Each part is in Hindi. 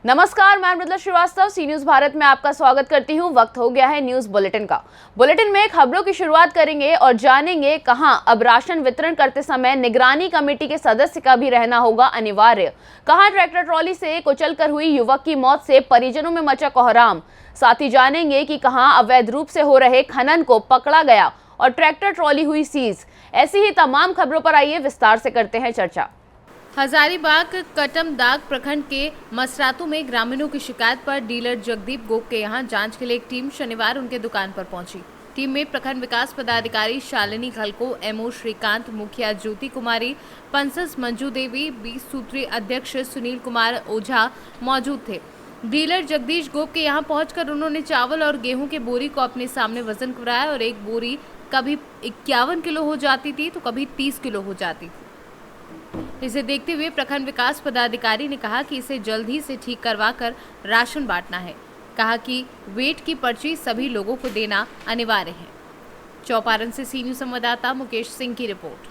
नमस्कार, मैं मृदुला श्रीवास्तव सी न्यूज भारत में आपका स्वागत करती हूं। वक्त हो गया है न्यूज बुलेटिन का। बुलेटिन में खबरों की शुरुआत करेंगे और जानेंगे कहां अब राशन वितरण करते समय निगरानी कमेटी के सदस्य का भी रहना होगा अनिवार्य। कहां ट्रैक्टर ट्रॉली से कुचलकर हुई युवक की मौत से परिजनों में मचा कोहराम। साथ ही जानेंगे कि कहां अवैध रूप से हो रहे खनन को पकड़ा गया और ट्रैक्टर ट्रॉली हुई सीज। ऐसी ही तमाम खबरों पर आइए विस्तार से करते हैं चर्चा। हजारीबाग कटमदाग प्रखंड के मसरातू में ग्रामीणों की शिकायत पर डीलर जगदीप गोप के यहां जांच के लिए एक टीम शनिवार उनके दुकान पर पहुंची। टीम में प्रखंड विकास पदाधिकारी शालिनी खलको, एमओ श्रीकांत, मुखिया ज्योति कुमारी, पंसस मंजू देवी, 20 सूत्रीय अध्यक्ष सुनील कुमार ओझा मौजूद थे। डीलर जगदीश गोप के यहां पहुंचकर उन्होंने चावल और गेहूं के बोरी को अपने सामने वजन कराया और एक बोरी कभी 51 किलो हो जाती थी तो कभी 30 किलो हो जाती थी। इसे देखते हुए प्रखंड विकास पदाधिकारी ने कहा कि इसे जल्द ही से ठीक करवाकर राशन बांटना है। कहा कि वेट की पर्ची सभी लोगों को देना अनिवार्य है। चौपारण से सी न्यूज संवाददाता मुकेश सिंह की रिपोर्ट।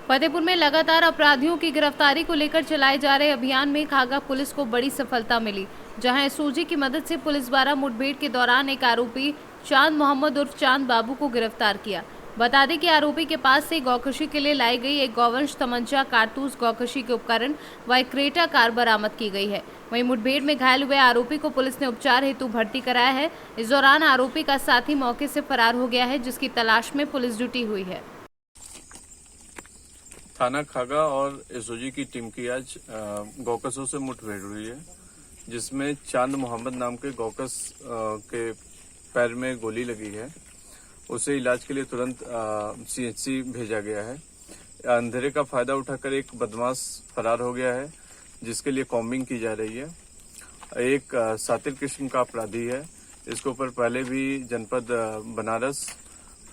फतेहपुर में लगातार अपराधियों की गिरफ्तारी को लेकर चलाए जा रहे अभियान में खागा पुलिस को बड़ी सफलता मिली, जहां एसओजी की मदद से पुलिस द्वारा मुठभेड़ के दौरान एक आरोपी चांद मोहम्मद उर्फ चांद बाबू को गिरफ्तार किया। बता दें कि आरोपी के पास से गौकशी के लिए लाई गई एक गौवंश, तमंचा, कारतूस, गौकशी के उपकरण व एक क्रेटा कार बरामद की गई है। वहीं मुठभेड़ में घायल हुए आरोपी को पुलिस ने उपचार हेतु भर्ती कराया है। इस दौरान आरोपी का साथी मौके से फरार हो गया है, जिसकी तलाश में पुलिस जुटी हुई है। थाना खागा और एसओजी की टीम की आज गौकसों से मुठभेड़ हुई है, जिसमें चांद मोहम्मद नाम के गौकस के पैर में गोली लगी है। उसे इलाज के लिए तुरंत सीएचसी भेजा गया है। अंधेरे का फायदा उठाकर एक बदमाश फरार हो गया है, जिसके लिए कॉम्बिंग की जा रही है। एक सातिर किस्म का अपराधी है। इसके ऊपर पहले भी जनपद बनारस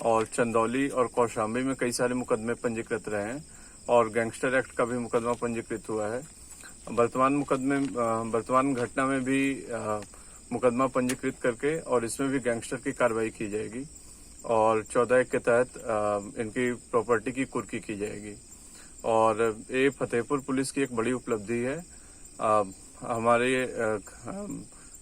और चंदौली और कौशाम्बी में कई सारे मुकदमे पंजीकृत रहे हैं और गैंगस्टर एक्ट का भी मुकदमा पंजीकृत हुआ है। वर्तमान घटना में भी मुकदमा पंजीकृत करके और इसमें भी गैंगस्टर की कार्रवाई की जाएगी और 14 के तहत इनकी प्रॉपर्टी की कुर्की की जाएगी। और ये फतेहपुर पुलिस की एक बड़ी उपलब्धि है। हमारे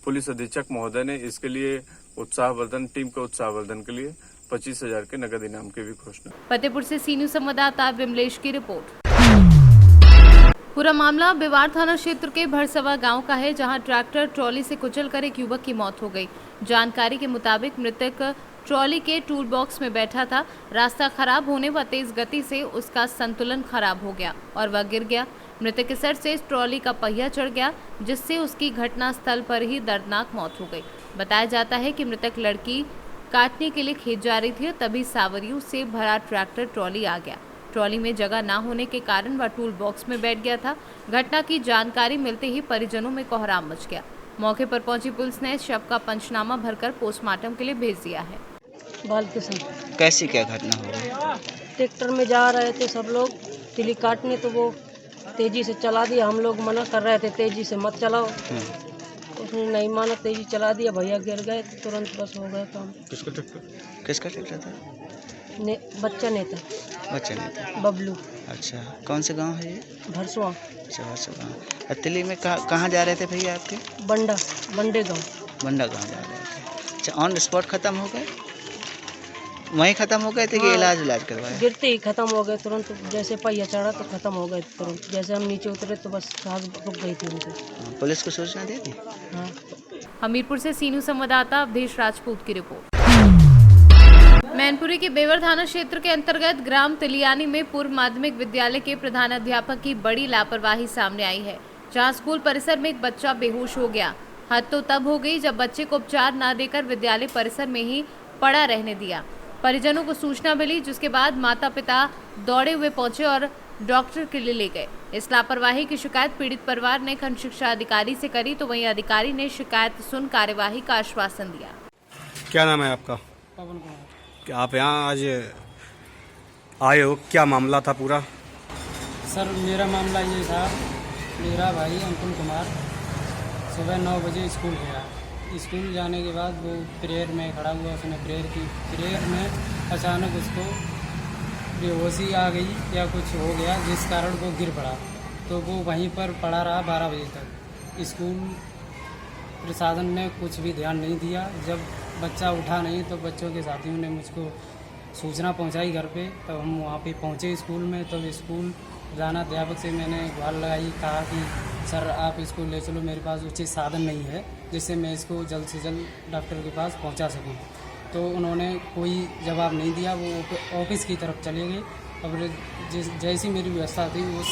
पुलिस अधीक्षक महोदय ने इसके लिए टीम के उत्साहवर्धन के लिए 25,000 के नगद इनाम की भी घोषणा। फतेहपुर से सी न्यूज संवाददाता विमलेश की रिपोर्ट। पूरा मामला बिवार थाना क्षेत्र के भरसवा गांव का है, जहां ट्रैक्टर ट्रॉली से कुचलकर एक युवक की मौत हो गई। जानकारी के मुताबिक मृतक ट्रॉली के टूल बॉक्स में बैठा था। रास्ता खराब होने व तेज गति से उसका संतुलन खराब हो गया और वह गिर गया। मृतक के सर से ट्रॉली का पहिया चढ़ गया, जिससे उसकी घटनास्थल पर ही दर्दनाक मौत हो गई। बताया जाता है कि मृतक लड़की काटने के लिए खेत जा रही थी, तभी सावरियों से भरा ट्रैक्टर ट्रॉली आ गया। ट्रॉली में जगह ना होने के कारण वह टूल बॉक्स में बैठ गया था। घटना की जानकारी मिलते ही परिजनों में कोहराम मच गया। मौके पर पहुंची पुलिस ने शव का पंचनामा भरकर पोस्टमार्टम के लिए भेज दिया है। कैसी क्या घटना हो गई? ट्रैक्टर में जा रहे थे सब लोग तिली काटने, तो वो तेजी से चला दिया। हम लोग मना कर रहे थे तेजी से मत चलाओ, उसने नहीं माना, तेजी चला दिया। भैया गिर गए, तुरंत बस हो गया काम। किसका ट्रैक्टर था? बच्चा नेता बबलू। अच्छा, कौन से गांव है ये? भरसवा। अच्छा, भरसवा गाँव। तिली में कहाँ जा रहे थे भैया आपके? बंडे गाँव जा रहे थे। अच्छा, ऑन स्पॉट खत्म हो गए? वहीं खत्म हो गए थे कि इलाज करवाया? गिरते ही खत्म हो गए तुरंत। जैसे पहिया चढ़ा तो खत्म हो गए तुरंत। जैसे हम नीचे उतरे तो बस सांस रुक गई थी उनकी। पुलिस को सूचना दे दी? हाँ। हमीरपुर से सी न्यूज संवाददाता अवधेश राजपूत की रिपोर्ट। मैनपुरी के बेवर थाना क्षेत्र के अंतर्गत ग्राम तिलियानी में पूर्व माध्यमिक विद्यालय के प्रधानाध्यापक की बड़ी लापरवाही सामने आई है, जहां स्कूल परिसर में एक बच्चा बेहोश हो गया। हद तो तब हो गई जब बच्चे को उपचार न देकर विद्यालय परिसर में ही पड़ा रहने दिया। परिजनों को सूचना मिली, जिसके बाद माता पिता दौड़े हुए पहुंचे और डॉक्टर के लिए ले गए। इस लापरवाही की शिकायत पीड़ित परिवार ने खंड शिक्षा अधिकारी से करी, तो वहीं अधिकारी ने शिकायत सुन कार्यवाही का आश्वासन दिया। क्या नाम है आपका? पवन कुमार। क्या आप यहाँ आज आए हो? क्या मामला था पूरा? सर, मेरा मामला ये था, मेरा भाई अंकुल कुमार सुबह 9 बजे स्कूल गया। स्कूल जाने के बाद वो प्रेयर में खड़ा हुआ, उसने प्रेयर की। प्रेयर में अचानक उसको बेहोशी आ गई या कुछ हो गया, जिस कारण वो गिर पड़ा। तो वो वहीं पर पड़ा रहा 12 बजे तक। स्कूल प्रशासन ने कुछ भी ध्यान नहीं दिया। जब बच्चा उठा नहीं तो बच्चों के साथियों ने मुझको सूचना पहुंचाई घर पे, तब हम वहाँ पे पहुँचे स्कूल में। तब स्कूल जाना अध्यापक से मैंने गुहार लगाई, कहा कि सर आप इसको ले चलो, मेरे पास उचित साधन नहीं है जिससे मैं इसको जल्द से जल्द डॉक्टर के पास पहुंचा सकूं। तो उन्होंने कोई जवाब नहीं दिया, वो ऑफिस की तरफ चले गए। अब जैसी मेरी व्यवस्था थी उस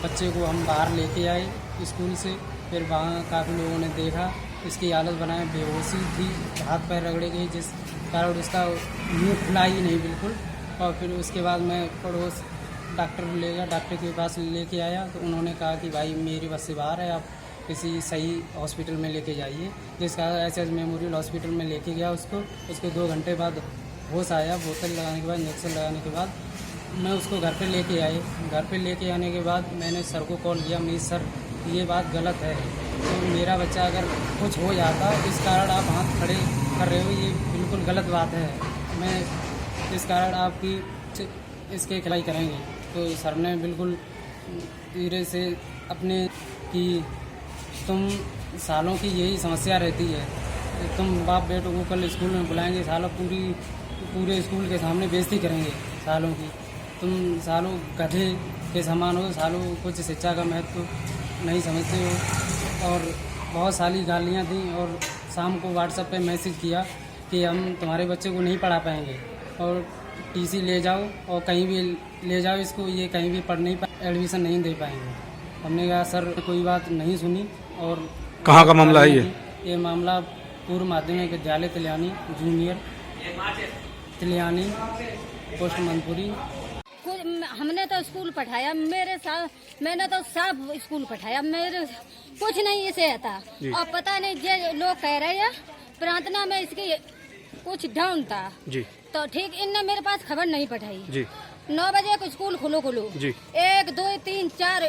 बच्चे को हम बाहर लेके आए स्कूल से। फिर वहाँ काफ़ी लोगों ने देखा, इसकी हालत बनाए बेहोशी थी, हाथ पैर रगड़े गए जिस कारण उसका मुँह खुला ही नहीं बिल्कुल। और फिर उसके बाद मैं पड़ोस डॉक्टर ले गया, डॉक्टर के पास लेके आया तो उन्होंने कहा कि भाई मेरी बस से बाहर है, आप किसी सही हॉस्पिटल में लेके जाइए। जिसका एसएस मेमोरियल हॉस्पिटल में लेके गया उसको 2 घंटे बाद होश आया। बोतल लगाने के बाद, इंजेक्शन लगाने के बाद मैं उसको घर पे लेके आए। घर पे लेके आने के बाद मैंने सर को कॉल किया, मेरी सर ये बात गलत है, तो मेरा बच्चा अगर कुछ हो जाता इस कारण आप हाथ खड़े कर रहे हो, ये बिल्कुल गलत बात है, मैं इस कारण आपकी इसके खिलाई करेंगे। तो सर ने बिल्कुल धीरे से अपने कि तुम सालों की यही समस्या रहती है, तुम बाप बेटों को कल स्कूल में बुलाएंगे, सालों पूरे स्कूल के सामने बेइज्जती करेंगे सालों की, तुम सालों गधे के समान हो, सालों कुछ शिक्षा का महत्व नहीं समझते हो। और बहुत सारी गालियाँ दी और शाम को व्हाट्सएप पे मैसेज किया कि हम तुम्हारे बच्चे को नहीं पढ़ा पाएंगे और टीसी ले जाओ और कहीं भी ले जाओ इसको, ये कहीं भी पढ़ नहीं पाए, एडमिशन नहीं दे पाएंगे। हमने कहा सर कोई बात नहीं सुनी। और कहाँ का मामला है ये मामला पूर्व माध्यमिक विद्यालय तिलियानी जूनियर तिलियानी पोस्ट मनपुरी। हमने तो स्कूल पढ़ाया, मेरे साथ मैंने तो सब स्कूल पढ़ाया, मेरे कुछ नहीं इसे आता। और पता नहीं जो लोग कह रहे हैं प्रार्थना में इसकी कुछ डाउन था जी, तो ठीक इनने मेरे पास खबर नहीं पठाई जी। 9 बजे को स्कूल खुलो जी। 1 2 3 4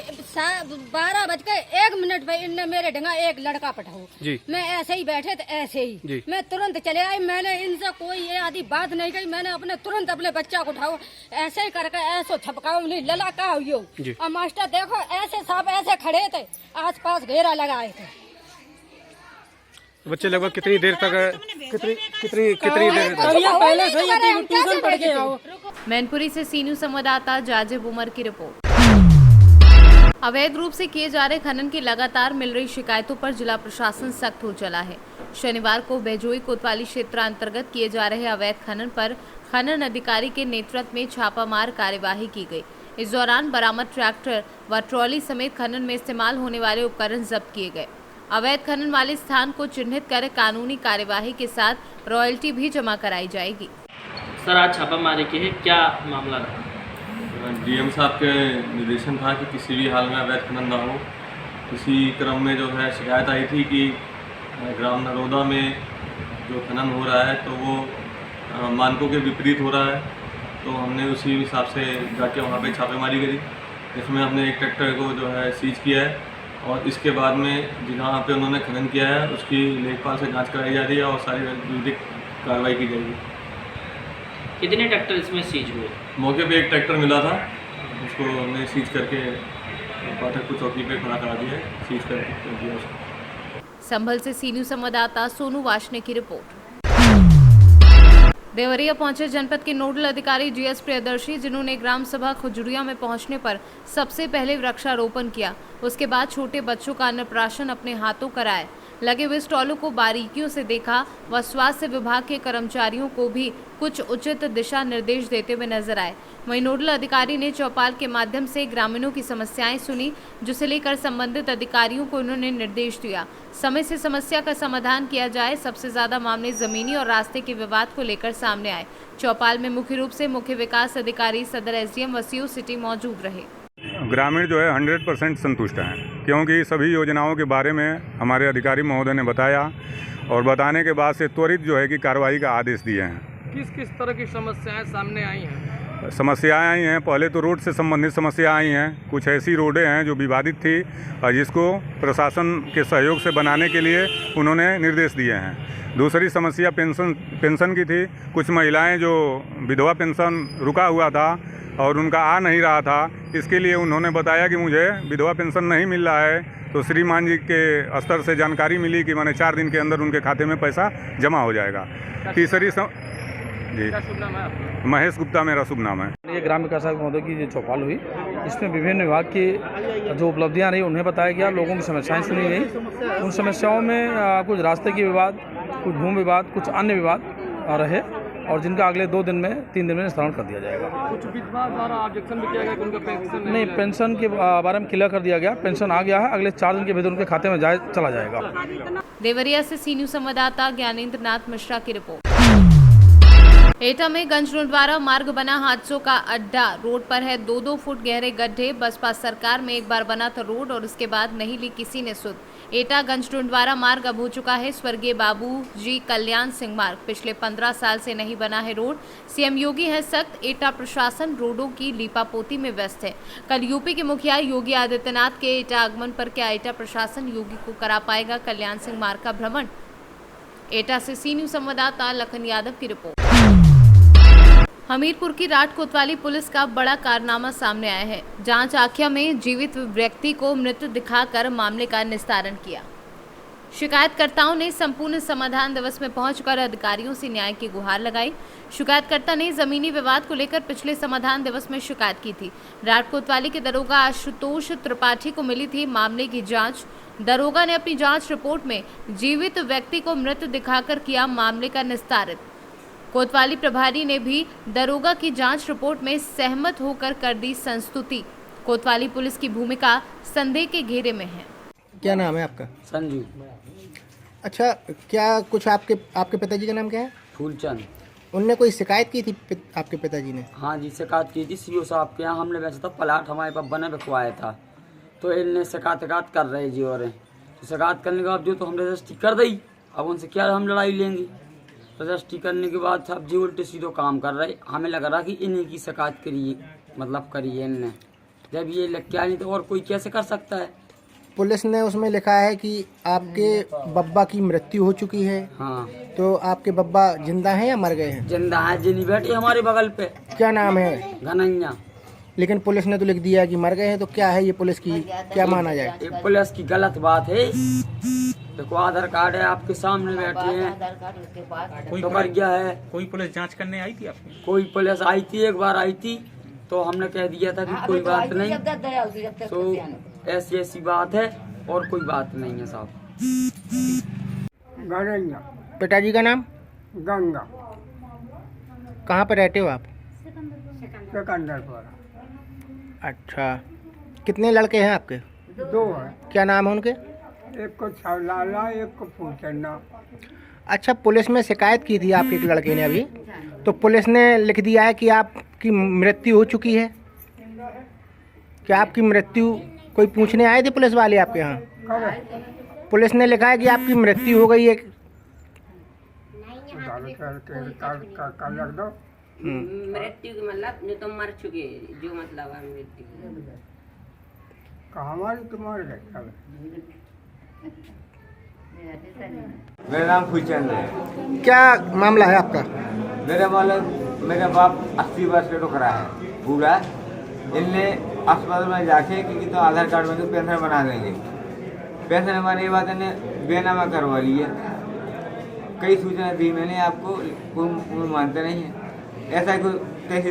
12 बज के 1 मिनट पे इनने मेरे ढंगा एक लड़का पठाओ जी। मैं ऐसे ही बैठे थे ऐसे ही मैं तुरंत चले आई, मैंने इनसे कोई ये आदि बात नहीं कही, मैंने अपने तुरंत अपने बच्चा को उठाओ ऐसे ही करके ऐसे छपकाओ नहीं लला का हुई। और मास्टर देखो ऐसे सब ऐसे खड़े थे, आस पास घेरा लगाए थे। बच्चे लगभग कितनी देर तक कितनी देर पहले से ही ट्यूशन पढ़ के आओ। मैनपुरी से सीनू संवाददाता जाजिब उमर की रिपोर्ट। अवैध रूप से किए जा रहे खनन की लगातार मिल रही शिकायतों पर जिला प्रशासन सख्त हो चला है। शनिवार को बेजोई कोतवाली क्षेत्र अंतर्गत किए जा रहे अवैध खनन पर खनन अधिकारी के नेतृत्व में छापामार कार्यवाही की गई। इस दौरान बरामद ट्रैक्टर व ट्रॉली समेत खनन में इस्तेमाल होने वाले उपकरण जब्त किए गए। अवैध खनन वाले स्थान को चिन्हित कर कानूनी कार्यवाही के साथ रॉयल्टी भी जमा कराई जाएगी। सर आज छापामारी की है, क्या मामला रहा? डीएम साहब के निर्देशन था कि किसी भी हाल में अवैध खनन ना हो। इसी क्रम में जो है शिकायत आई थी कि ग्राम नरोदा में जो खनन हो रहा है तो वो मानकों के विपरीत हो रहा है। तो हमने उसी हिसाब से जाके वहाँ पे छापेमारी करी, जिसमें हमने एक ट्रैक्टर को जो है सीज किया है और इसके बाद में जहाँ पे उन्होंने खनन किया है उसकी लेखपाल से जांच कराई जा रही है और सारी विधिक कार्रवाई की जाएगी। कितने ट्रैक्टर इसमें सीज हुए? मौके पे एक ट्रैक्टर मिला था, उसको हमने सीज करके पाठकपुर चौकी पे खड़ा करा दिया है, सीज करके कर दिया उसको। संभल से सीनू संवाददाता सोनू वाशने की रिपोर्ट। देवरिया पहुंचे जनपद के नोडल अधिकारी जीएस प्रियदर्शी, जिन्होंने ग्राम सभा खुजड़िया में पहुंचने पर सबसे पहले वृक्षारोपण किया। उसके बाद छोटे बच्चों का अन्नप्राशन अपने हाथों कराए, लगे हुए स्टॉलों को बारीकियों से देखा व स्वास्थ्य विभाग के कर्मचारियों को भी कुछ उचित दिशा निर्देश देते हुए नजर आए। वहीं नोडल अधिकारी ने चौपाल के माध्यम से ग्रामीणों की समस्याएं सुनी, जिसे लेकर संबंधित अधिकारियों को उन्होंने निर्देश दिया समय से समस्या का समाधान किया जाए। सबसे ज्यादा मामले जमीनी और रास्ते के विवाद को लेकर सामने आए। चौपाल में मुख्य रूप से मुख्य विकास अधिकारी सदर एसडीएम वसीयू सिटी मौजूद रहे। ग्रामीण जो है 100% संतुष्ट हैं, क्योंकि सभी योजनाओं के बारे में हमारे अधिकारी महोदय ने बताया और बताने के बाद से त्वरित जो है कि कार्रवाई का आदेश दिए हैं। किस किस तरह की समस्याएं सामने आई हैं? समस्याएं आई हैं, पहले तो रोड से संबंधित समस्या आई हैं। कुछ ऐसी रोडें हैं जो विवादित थी और जिसको प्रशासन के सहयोग से बनाने के लिए उन्होंने निर्देश दिए हैं। दूसरी समस्या पेंशन की थी। कुछ महिलाएं जो विधवा पेंशन रुका हुआ था और उनका आ नहीं रहा था, इसके लिए उन्होंने बताया कि मुझे विधवा पेंशन नहीं मिल रहा है तो श्रीमान जी के स्तर से जानकारी मिली कि माने 4 दिन के अंदर उनके खाते में पैसा जमा हो जाएगा। तीसरी जी क्या शुभ नाम है आपका? महेश गुप्ता मेरा शुभ नाम है। ये ग्राम विकास महोदय की जो चौपाल हुई, इसमें विभिन्न विभाग की जो उपलब्धियां रही उन्हें बताया गया, लोगों की समस्याएं सुनी गई। उन समस्याओं में कुछ रास्ते के विवाद, कुछ भूमि विवाद, कुछ अन्य विवाद रहे और जिनका अगले 3 दिन में निस्तारण कर दिया जाएगा। कुछ विधवा द्वारा ऑब्जेक्शन भी किया गया कि उनका पेंशन नहीं, पेंशन के बारे में क्लियर कर दिया गया, पेंशन आ गया है, अगले 4 दिन के भीतर उनके खाते में चला जाएगा। देवरिया से सी न्यूज संवाददाता ज्ञानेंद्र नाथ मिश्रा की रिपोर्ट। एटा में गंजनोद्वारा मार्ग बना हादसों का अड्डा। रोड पर है 2-2 फुट गहरे गड्ढे। बसपा सरकार में एक बार बना था रोड और उसके बाद नहीं ली किसी ने सुध। एटा गंजनोद्वारा मार्ग अब हो चुका है स्वर्गीय बाबू जी कल्याण सिंह मार्ग। पिछले 15 साल से नहीं बना है रोड। सीएम योगी है सख्त, एटा प्रशासन रोडों की लीपापोती में व्यस्त है। कल यूपी के मुखिया योगी आदित्यनाथ के एटा आगमन पर क्या एटा प्रशासन योगी को करा पाएगा कल्याण सिंह मार्ग का भ्रमण? एटा से सी न्यूज संवाददाता लखन यादव की रिपोर्ट। हमीरपुर की राट कोतवाली पुलिस का बड़ा कारनामा सामने आया है। जांच आख्या में जीवित व्यक्ति को मृत दिखाकर मामले का निस्तारण किया। शिकायतकर्ताओं ने संपूर्ण समाधान दिवस में पहुंचकर अधिकारियों से न्याय की गुहार लगाई। शिकायतकर्ता ने जमीनी विवाद को लेकर पिछले समाधान दिवस में शिकायत की थी। राट कोतवाली के दरोगा आशुतोष त्रिपाठी को मिली थी मामले की जांच। दरोगा ने अपनी जांच रिपोर्ट में जीवित व्यक्ति को मृत दिखाकर किया मामले का निस्तारित। कोतवाली प्रभारी ने भी दरोगा की जांच रिपोर्ट में सहमत होकर कर दी संस्तुति। कोतवाली पुलिस की भूमिका संदेह के घेरे में है। क्या नाम है आपका? संजू। अच्छा, क्या कुछ आपके पिताजी का नाम क्या है? फूलचंद। उनने कोई शिकायत की थी आपके पिताजी ने? हाँ जी, शिकायत की थी सीओ साहब के यहाँ। हमने वैसे तो प्लाट हमारे पास बने रखवाया था, तो इनने शिकायत कर रहे जी। और तो शिकायत करने के बाद जो तो हमने रजिस्ट्री कर दी। अब उनसे क्या हम लड़ाई लेंगे? रजिस्ट्री करने के बाद सब जी उल्टे सीधो काम कर रहे। हमें लग रहा कि इन्हीं की शिकायत करी है इनने। जब ये लग क्या नहीं तो और कोई कैसे कर सकता है? पुलिस ने उसमें लिखा है कि आपके बब्बा की मृत्यु हो चुकी है। हाँ, तो आपके बब्बा जिंदा हैं या मर गए हैं? जिंदा है, जिन्हीं बैठे हमारे बगल पे। क्या नाम है? घनैया। लेकिन पुलिस ने तो लिख दिया कि मर गए हैं, तो क्या है ये पुलिस की, क्या माना जाए? ये पुलिस की गलत बात है। देखो आधार कार्ड है आपके सामने बैठे हैं, तो कर गया है। कोई पुलिस जांच करने आई थी आपकी? कोई पुलिस आई थी, एक बार आई थी, तो हमने कह दिया था कि कोई बात नहीं, तो ऐसी बात है और कोई बात नहीं है साहब। पिताजी का नाम? गंगा। कहाँ पर रहते हो आप? सिकंदरपुर। अच्छा, कितने लड़के हैं आपके? 2 हैं। क्या नाम है उनके? एक को छावलाला, एक को फूलचंदा। अच्छा, पुलिस में शिकायत की थी आपके लड़के ने अभी, तो पुलिस ने लिख दिया है कि आपकी मृत्यु हो चुकी है। क्या आपकी मृत्यु कोई पूछने आए थे पुलिस वाले आपके यहाँ? पुलिस ने लिखा है कि आपकी मृत्यु हो गई है। मृत्यु की मतलब जो तुम मर चुके, जो मतलब है मृत्यु। मर गए। मेरा नाम फूलचंद है। क्या मामला है आपका? मेरा बाप 80 वर्ष का टुकड़ा है पूरा। इनने अस्पताल में जाके कि तो आधार कार्ड में तो पेंशन बना देंगे। पेंशन बनाने के बाद इन्हें बेनामा करवा लिया। कई सूचना दी मैंने आपको, कोई मानते नहीं है। ऐसा कोई कैसे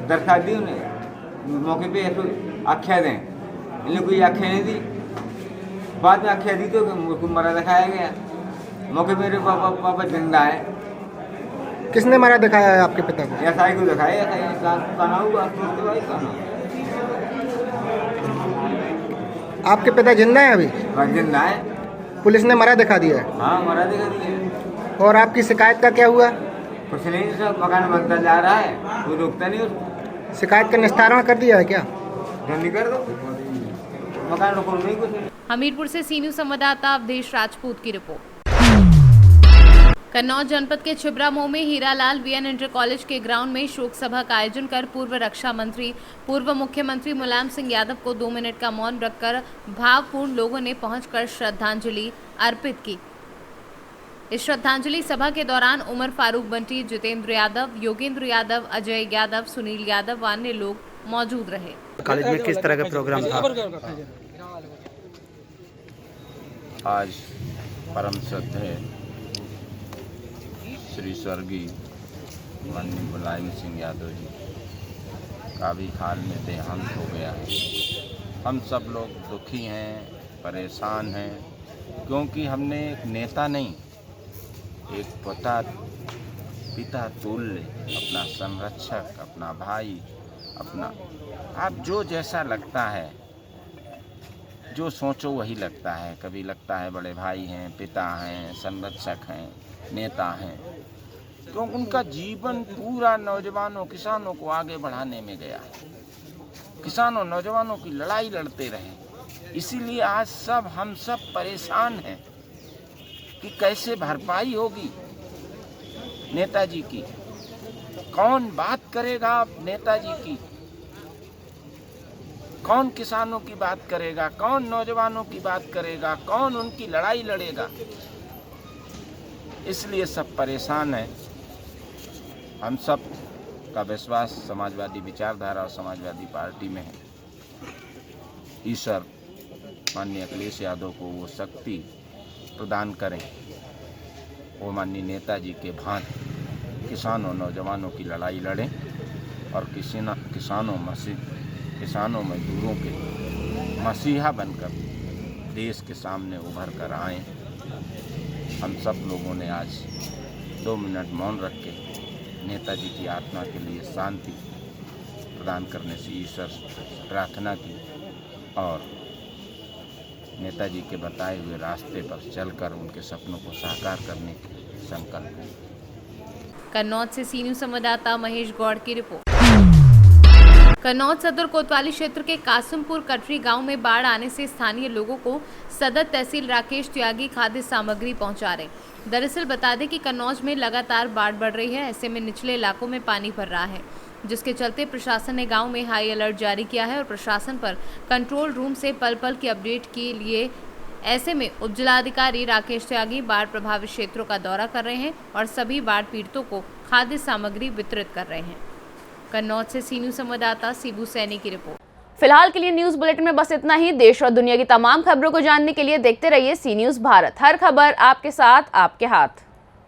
दरखास्त दी उन्हें मौके पे, ऐसे आख्या दें, इन्हें कोई आख्या नहीं दी। बाद में आख्या दी तो मुझको मरा दिखाया गया। मौके पे मेरे पापा जिंदा है। किसने मरा दिखाया है आपके पिता को? ऐसा ही को दिखाया, आपके पिता जिंदा है अभी? जिंदा है। पुलिस ने मरा दिखा दिया है? हाँ, मरा दिखा दिया। और आपकी शिकायत का क्या हुआ? कुछ नहीं, सब मकान बनता जा रहा है, कोई रोकता नहीं उसको। शिकायत का निस्तारण कर दिया है क्या? जल्दी कर दो, मकान रोको नहीं कुछ नहीं। हमीरपुर से सी न्यूज संवाददाता अवधेश राजपूत की रिपोर्ट। कन्नौज जनपद के छिबरामऊ में हीरालाल वीएन इंटर कॉलेज के ग्राउंड में शोक सभा का आयोजन कर पूर्व रक्षा मंत्री, पूर्व मुख्यमंत्री मुलायम सिंह यादव को 2 मिनट का मौन रखकर भावपूर्ण लोगों ने पहुंचकर श्रद्धांजलि अर्पित की। इस श्रद्धांजलि सभा के दौरान उमर फारूक बंटी, जितेंद्र यादव, योगेंद्र यादव, अजय यादव, सुनील यादव व अन्य लोग मौजूद रहे। कॉलेज में किस तरह का प्रोग्राम था? आज परम श्रद्धेय श्री स्वर्गीय माननीय मुलायम सिंह यादव जी का भी हाल में देहांत हो गया है। हम सब लोग दुखी हैं, परेशान हैं, क्योंकि हमने एक नेता नहीं, एक पिता तुल्य, अपना संरक्षक, अपना भाई, अपना आप जो जैसा लगता है, जो सोचो वही लगता है। कभी लगता है बड़े भाई हैं, पिता हैं, संरक्षक हैं, नेता हैं, क्योंकि उनका जीवन पूरा नौजवानों, किसानों को आगे बढ़ाने में गया है। किसानों, नौजवानों की लड़ाई लड़ते रहे। इसीलिए आज हम सब परेशान हैं कि कैसे भरपाई होगी नेताजी की। कौन बात करेगा नेताजी की? कौन किसानों की बात करेगा? कौन नौजवानों की बात करेगा? कौन उनकी लड़ाई लड़ेगा? इसलिए सब परेशान हैं। हम सब का विश्वास समाजवादी विचारधारा और समाजवादी पार्टी में है। ईश्वर माननीय अखिलेश यादव को वो शक्ति प्रदान करें, वो माननीय नेताजी के भांति किसानों, नौजवानों की लड़ाई लड़ें और किसानों मजदूरों के मसीहा बनकर देश के सामने उभर कर आएँ। हम सब लोगों ने आज 2 मिनट मौन रख के नेताजी की आत्मा के लिए शांति प्रदान करने से ईश्वर से प्रार्थना की और नेताजी के बताए हुए रास्ते पर चलकर उनके सपनों को साकार करने के संकल्प लिया। कन्नौज से सी न्यूज़ संवाददाता महेश गौड़ की रिपोर्ट। कन्नौज सदर कोतवाली क्षेत्र के कासिमपुर कटरी गांव में बाढ़ आने से स्थानीय लोगों को सदर तहसील राकेश त्यागी खाद्य सामग्री पहुंचा रहे। दरअसल बता दें कि कन्नौज में लगातार बाढ़ बढ़ रही है। ऐसे में निचले इलाकों में पानी भर रहा है, जिसके चलते प्रशासन ने गांव में हाई अलर्ट जारी किया है और प्रशासन पर कंट्रोल रूम से पल पल की अपडेट के लिए ऐसे में उपजिलाधिकारी राकेश त्यागी बाढ़ प्रभावित क्षेत्रों का दौरा कर रहे हैं और सभी बाढ़ पीड़ितों को खाद्य सामग्री वितरित कर रहे हैं। कन्नौज से सी न्यूज़ संवाददाता शिबू सैनी की रिपोर्ट। फिलहाल के लिए न्यूज़ बुलेटिन में बस इतना ही। देश और दुनिया की तमाम खबरों को जानने के लिए देखते रहिए सी न्यूज़ भारत। हर खबर आपके साथ, आपके हाथ।